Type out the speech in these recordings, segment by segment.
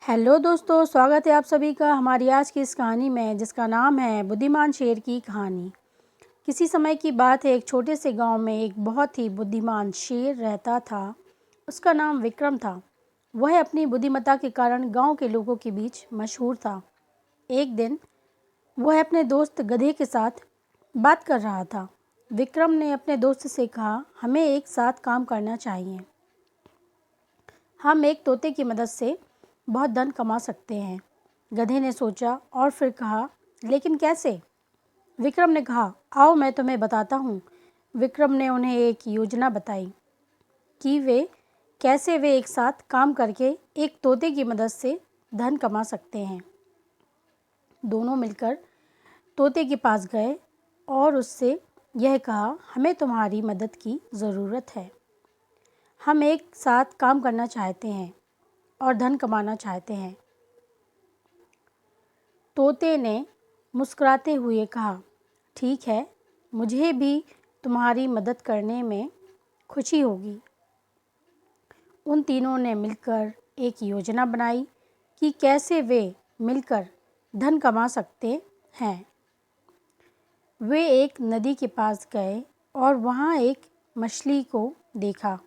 Hello दोस्तों, स्वागत है आप सभी का हमारी आज की इस कहानी में, जिसका नाम है बुद्धिमान शेर की कहानी। किसी समय की बात है, एक छोटे से गांव में एक बहुत ही बुद्धिमान शेर रहता था। उसका नाम विक्रम था। वह अपनी बुद्धिमत्ता के कारण गांव के लोगों के बीच मशहूर था। एक दिन वह अपने दोस्त गधे के साथ बात कर रहा था। विक्रम ने अपने दोस्त से कहा, हमें एक साथ काम करना चाहिए। हम एक तोते की मदद से बहुत धन कमा सकते हैं। गधे ने सोचा और फिर कहा, लेकिन कैसे? विक्रम ने कहा, आओ मैं तुम्हें बताता हूँ। विक्रम ने उन्हें एक योजना बताई कि कैसे वे एक साथ काम करके एक तोते की मदद से धन कमा सकते हैं। दोनों मिलकर तोते के पास गए और उससे यह कहा, हमें तुम्हारी मदद की ज़रूरत है। हम एक साथ काम करना चाहते हैं और धन कमाना चाहते हैं। तोते ने मुस्कुराते हुए कहा, ठीक है, मुझे भी तुम्हारी मदद करने में खुशी होगी। उन तीनों ने मिलकर एक योजना बनाई कि कैसे वे मिलकर धन कमा सकते हैं। वे एक नदी के पास गए और वहाँ एक मछली को देखा।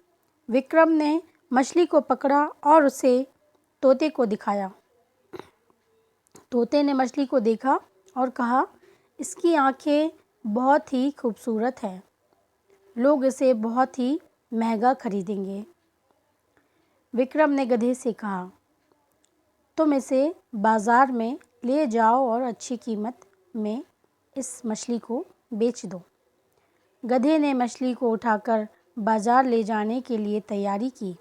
विक्रम ने मछली को पकड़ा और उसे तोते को दिखाया। तोते ने मछली को देखा और कहा, इसकी आंखें बहुत ही खूबसूरत हैं। लोग इसे बहुत ही महंगा खरीदेंगे। विक्रम ने गधे से कहा, तुम इसे बाज़ार में ले जाओ और अच्छी कीमत में इस मछली को बेच दो। गधे ने मछली को उठाकर बाज़ार ले जाने के लिए तैयारी की।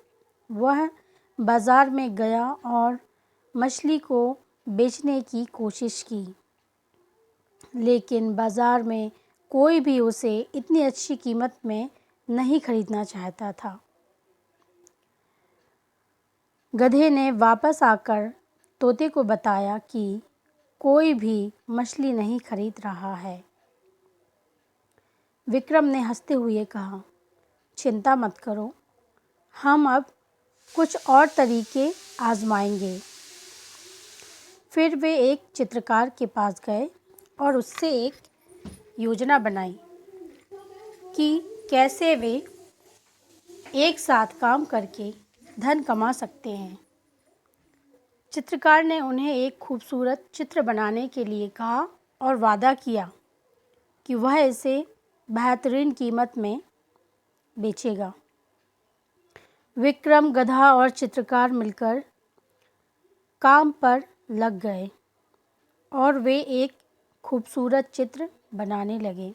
वह बाज़ार में गया और मछली को बेचने की कोशिश की, लेकिन बाज़ार में कोई भी उसे इतनी अच्छी कीमत में नहीं खरीदना चाहता था। गधे ने वापस आकर तोते को बताया कि कोई भी मछली नहीं खरीद रहा है। विक्रम ने हंसते हुए कहा, चिंता मत करो, हम अब कुछ और तरीके आजमाएंगे। फिर वे एक चित्रकार के पास गए और उससे एक योजना बनाई कि कैसे वे एक साथ काम करके धन कमा सकते हैं। चित्रकार ने उन्हें एक खूबसूरत चित्र बनाने के लिए कहा और वादा किया कि वह इसे बेहतरीन कीमत में बेचेगा। विक्रम, गधा और चित्रकार मिलकर काम पर लग गए और वे एक खूबसूरत चित्र बनाने लगे।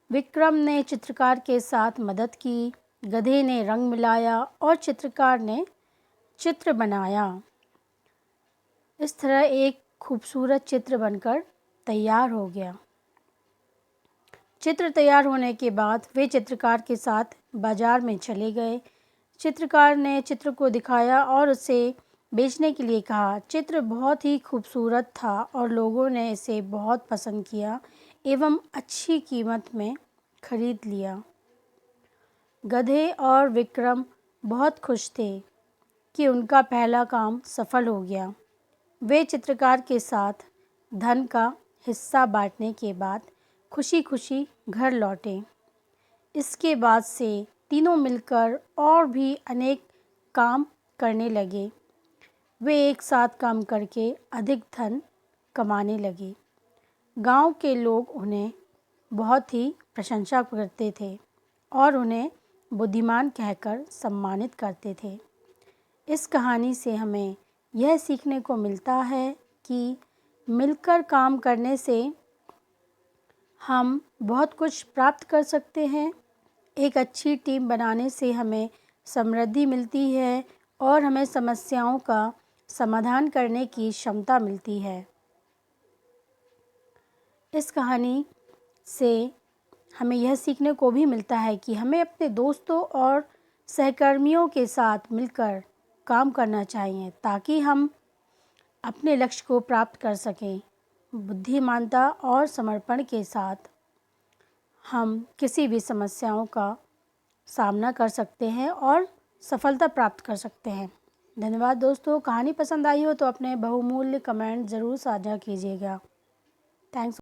विक्रम ने चित्रकार के साथ मदद की, गधे ने रंग मिलाया और चित्रकार ने चित्र बनाया। इस तरह एक खूबसूरत चित्र बनकर तैयार हो गया। चित्र तैयार होने के बाद वे चित्रकार के साथ बाजार में चले गए। चित्रकार ने चित्र को दिखाया और उसे बेचने के लिए कहा। चित्र बहुत ही खूबसूरत था और लोगों ने इसे बहुत पसंद किया एवं अच्छी कीमत में खरीद लिया। गधे और विक्रम बहुत खुश थे कि उनका पहला काम सफल हो गया। वे चित्रकार के साथ धन का हिस्सा बांटने के बाद खुशी खुशी घर लौटे। इसके बाद से तीनों मिलकर और भी अनेक काम करने लगे। वे एक साथ काम करके अधिक धन कमाने लगे। गांव के लोग उन्हें बहुत ही प्रशंसा करते थे और उन्हें बुद्धिमान कहकर सम्मानित करते थे। इस कहानी से हमें यह सीखने को मिलता है कि मिलकर काम करने से हम बहुत कुछ प्राप्त कर सकते हैं। एक अच्छी टीम बनाने से हमें समृद्धि मिलती है और हमें समस्याओं का समाधान करने की क्षमता मिलती है। इस कहानी से हमें यह सीखने को भी मिलता है कि हमें अपने दोस्तों और सहकर्मियों के साथ मिलकर काम करना चाहिए ताकि हम अपने लक्ष्य को प्राप्त कर सकें। बुद्धिमानता और समर्पण के साथ हम किसी भी समस्याओं का सामना कर सकते हैं और सफलता प्राप्त कर सकते हैं। धन्यवाद दोस्तों। कहानी पसंद आई हो तो अपने बहुमूल्य कमेंट ज़रूर साझा कीजिएगा। थैंक्स।